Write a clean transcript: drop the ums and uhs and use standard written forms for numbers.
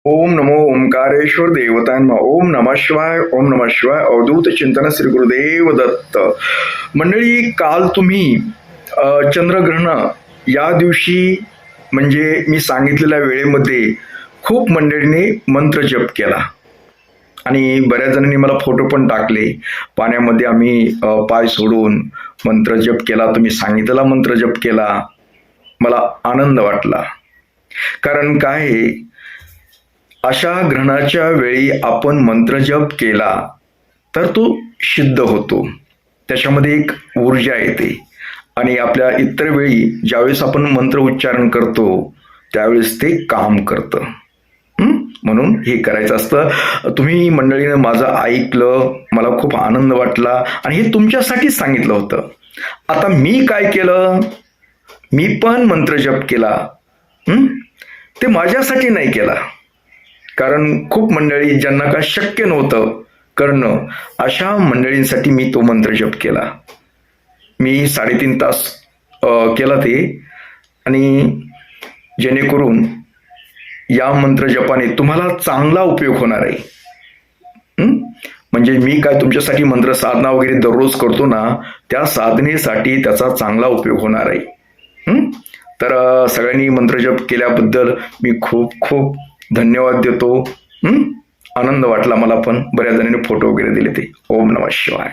ओम नमो ओंकारेश्वर देवतांना ओम नमः शिवाय ओम नमः शिवाय अवधूत चिंतन श्री गुरुदेव दत्त. मंडळी, काल तुम्ही चंद्रग्रहण या दिवशी म्हणजे मी सांगितलेल्या वेळेमध्ये खूप मंडळींनी मंत्र जप केला आणि बऱ्याच जणांनी मला फोटो पण टाकले. पाण्यामध्ये आम्ही पाय सोडून मंत्र जप केला, तुम्ही सांगितलेला मंत्र जप केला. मला आनंद वाटला. कारण काय आहे, अशा ग्रहणाच्या वेळी आपण मंत्र जप केला तर तो सिद्ध होतो. त्याच्यामध्ये एक ऊर्जा येते आणि आपल्या इतर वेळी ज्यावेळेस आपण मंत्र उच्चारण करतो त्यावेळेस ते काम करतं. म्हणून हे करायचं असतं. तुम्ही मंडळीनं माझं ऐकलं, मला खूप आनंद वाटला आणि हे तुमच्यासाठीच सांगितलं होतं. आता मी काय केलं, मी पण मंत्र जप केला. ते माझ्यासाठी नाही केला, कारण खूप मंडळी ज्यांना काय शक्य नव्हतं करणं, अशा मंडळींसाठी मी तो मंत्र जप केला. मी 3.5 तास केला ते, आणि जेणेकरून या मंत्र जपाने तुम्हाला चांगला उपयोग होणार आहे. म्हणजे मी काय तुमच्यासाठी मंत्र साधना वगैरे दररोज करतो ना, त्या साधनेसाठी त्याचा चांगला उपयोग होणार आहे. तर सगळ्यांनी मंत्र जप केल्याबद्दल मी खूप खूप धन्यवाद देतो. आनंद वाटला मला पण. बऱ्याच जणांनी फोटो वगैरे दिले ते. ओम नमः शिवाय.